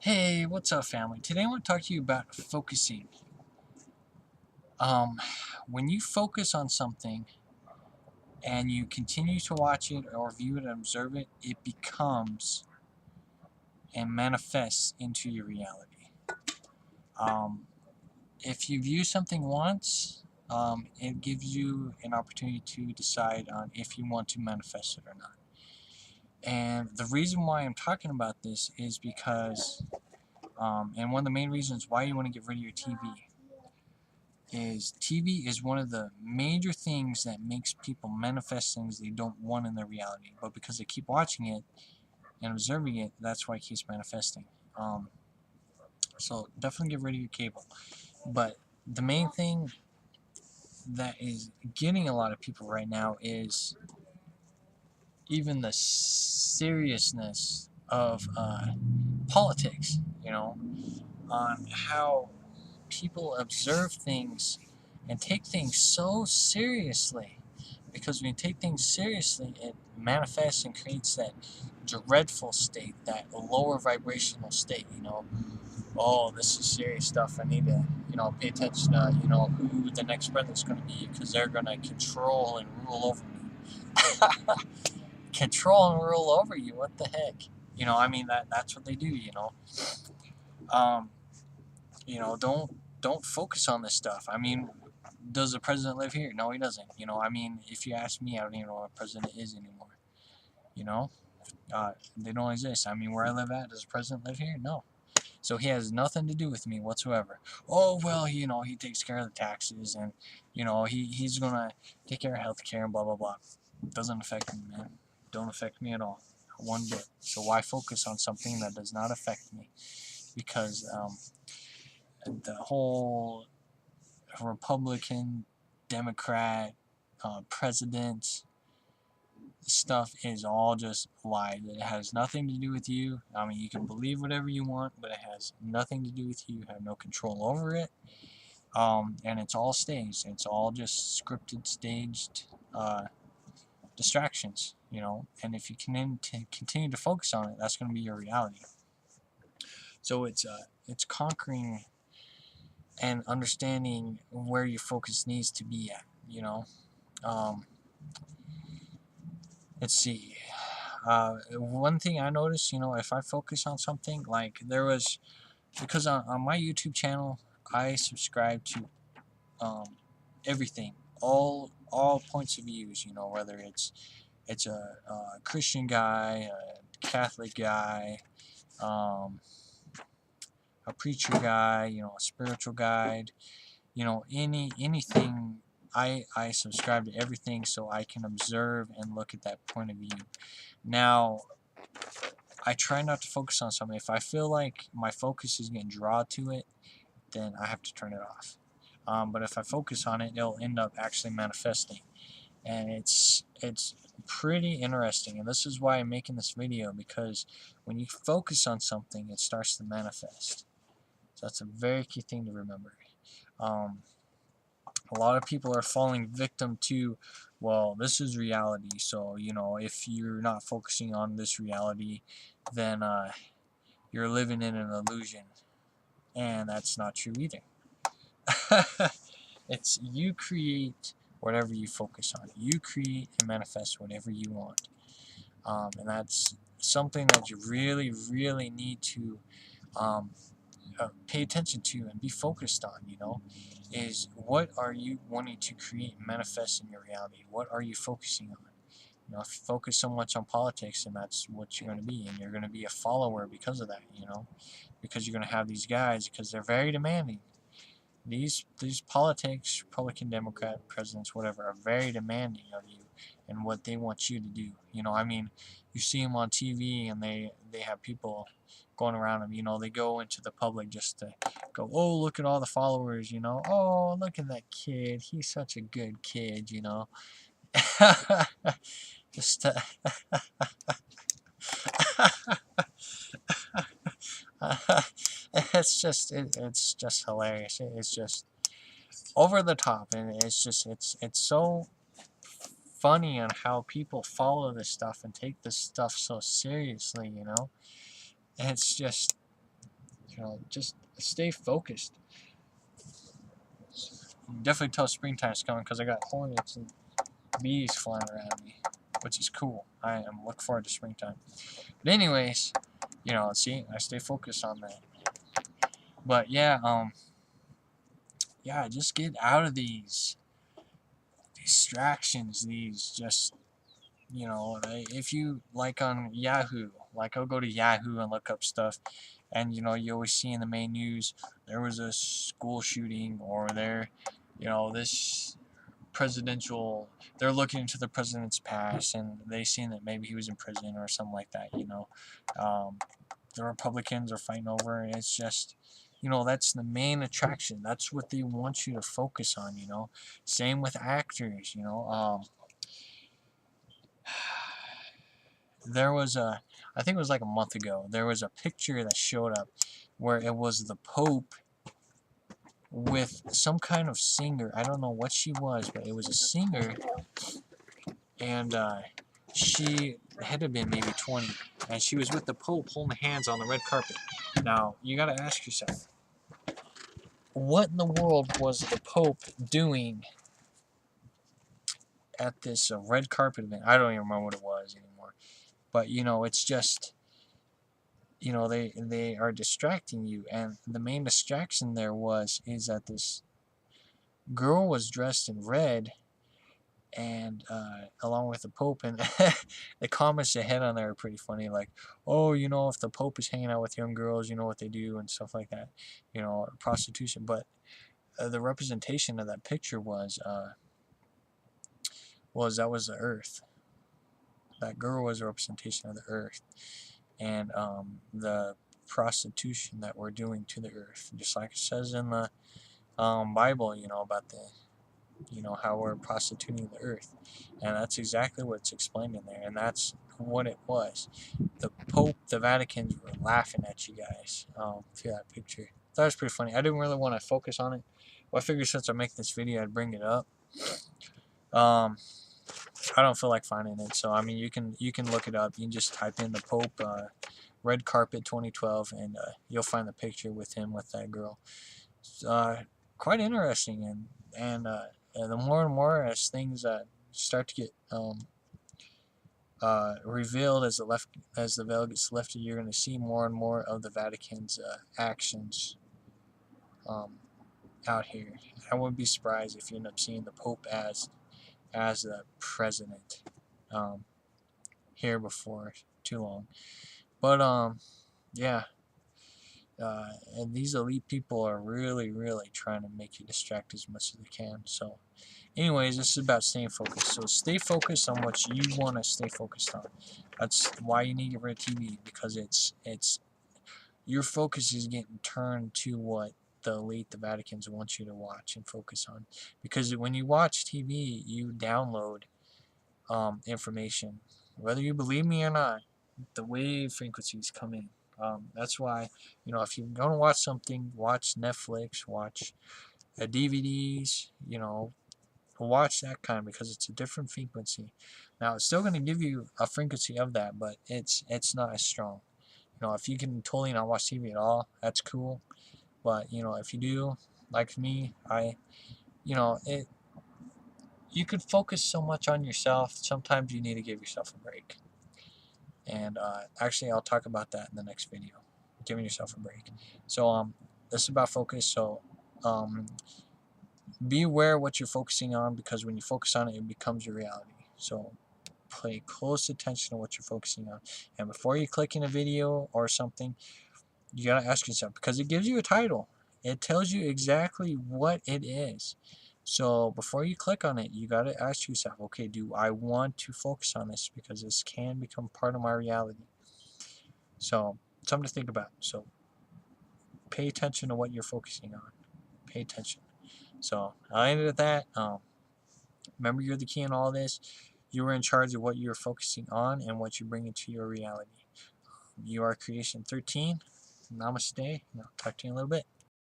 Hey, what's up, family? Today I want to talk to you about focusing. Um, when you focus on something and you continue to watch it or view it and observe it, it becomes and manifests into your reality. Um, if you view something once, it gives you an opportunity to decide on if you want to manifest it or not. And the reason why I'm talking about this is because, and one of the main reasons why you want to get rid of your TV is TV is one of the major things that makes people manifest things they don't want in their reality. But because they keep watching it and observing it, that's why it keeps manifesting. So definitely get rid of your cable. But the main thing that is getting a lot of people right now is even the seriousness of politics, on how people observe things and take things so seriously. Because when you take things seriously, it manifests and creates that dreadful state, that lower vibrational state, Oh, this is serious stuff. I need to, pay attention to, who the next president's going to be because they're going to control and rule over me. Control and rule over you? What the heck? That's what they do, Um, don't focus on this stuff. Does the president live here? No, he doesn't. If you ask me, I don't even know what a president is anymore. You know, they don't exist. Where I live at, does the president live here? No. So he has nothing to do with me whatsoever. Oh well, he takes care of the taxes, and he's gonna take care of health care and blah blah blah. Doesn't affect me, man. Don't affect me at all, one bit. So why focus on something that does not affect me? Because the whole Republican, Democrat, president stuff is all just lies. It has nothing to do with you. You can believe whatever you want, but it has nothing to do with you. You have no control over it. And it's all staged. It's all just scripted, staged distractions, And if you can continue to focus on it, that's going to be your reality. So it's conquering and understanding where your focus needs to be at, Um, let's see. One thing I noticed, if I focus on something, like because on my YouTube channel, I subscribe to everything, all points of views, whether it's a Christian guy, a Catholic guy, a preacher guy, a spiritual guide, anything. I subscribe to everything so I can observe and look at that point of view. Now, I try not to focus on something. If I feel like my focus is getting drawn to it, then I have to turn it off. But if I focus on it, it'll end up actually manifesting, and it's pretty interesting. And this is why I'm making this video, because when you focus on something, it starts to manifest. So that's a very key thing to remember. A lot of people are falling victim to, well, this is reality, so if you're not focusing on this reality, then you're living in an illusion, and that's not true either. It's you create whatever you focus on. You create and manifest whatever you want, and that's something that you really, really need to pay attention to and be focused on, is what are you wanting to create and manifest in your reality? What are you focusing on? If you focus so much on politics, then that's what you're going to be, and you're going to be a follower because of that, because you're going to have these guys, because they're very demanding. These politics, Republican, Democrat, presidents, whatever, are very demanding of you and what they want you to do. You see them on TV, and they have people going around them. They go into the public just to go, oh, look at all the followers. Oh, look at that kid. He's such a good kid. Just it's just hilarious. It's just over the top, and it's so funny on how people follow this stuff and take this stuff so seriously. It's just just stay focused. Definitely tell springtime's coming because I got hornets and bees flying around me, which is cool. I am looking forward to springtime. But anyways, see, I stay focused on that. But yeah, just get out of these distractions. These just, if you like on Yahoo, like I'll go to Yahoo and look up stuff, and you always see in the main news there was a school shooting, or this presidential, they're looking into the president's past and they seen that maybe he was in prison or something like that. The Republicans are fighting over, and it's just, that's the main attraction. That's what they want you to focus on. Same with actors. There was I think it was like a month ago, there was a picture that showed up where it was the Pope with some kind of singer. I don't know what she was, but it was a singer, and she had to have been maybe 20, and she was with the Pope holding hands on the red carpet. Now, you gotta ask yourself, what in the world was the Pope doing at this red carpet event? I don't even remember what it was anymore. But, it's just, they are distracting you, and the main distraction there is that this girl was dressed in red, and along with the Pope, and the comments they had on there are pretty funny, like, oh, if the Pope is hanging out with young girls, you know what they do, and stuff like that, prostitution. But the representation of that picture was that was the earth. That girl was a representation of the earth, and the prostitution that we're doing to the earth, just like it says in the Bible, about the how we're prostituting the earth. And that's exactly what's explained in there, and that's what it was. The Pope, the Vaticans were laughing at you guys through that picture. That was pretty funny. I didn't really want to focus on it, but I figured since I make this video, I'd bring it up. I don't feel like finding it, so I mean, you can look it up. You can just type in the Pope red carpet 2012, and you'll find the picture with him with that girl. It's quite interesting, and the more and more as things start to get revealed, as the veil gets lifted, you're going to see more and more of the Vatican's actions out here. I wouldn't be surprised if you end up seeing the Pope as the president here before too long. But yeah. And these elite people are really, really trying to make you distract as much as they can. So anyways, this is about staying focused. So stay focused on what you want to stay focused on. That's why you need to get rid of TV, because it's your focus is getting turned to what the elite, the Vaticans, want you to watch and focus on. Because when you watch TV, you download information. Whether you believe me or not, the wave frequencies come in. That's why, if you're going to watch something, watch Netflix, watch DVDs, watch that kind, because it's a different frequency. Now, it's still going to give you a frequency of that, but it's not as strong. If you can totally not watch TV at all, that's cool. But, if you do, like me, you could focus so much on yourself. Sometimes you need to give yourself a break. And actually, I'll talk about that in the next video, giving yourself a break. So this is about focus. So be aware of what you're focusing on, because when you focus on it, it becomes your reality. So pay close attention to what you're focusing on. And before you click in a video or something, you gotta ask yourself, because it gives you a title. It tells you exactly what it is. So before you click on it, you gotta ask yourself, okay, do I want to focus on this? Because this can become part of my reality. So something to think about. So pay attention to what you're focusing on. Pay attention. So I'll end it at that. Remember, you're the key in all this. You are in charge of what you're focusing on and what you bring into your reality. You are Creation 13. Namaste. And I'll talk to you in a little bit.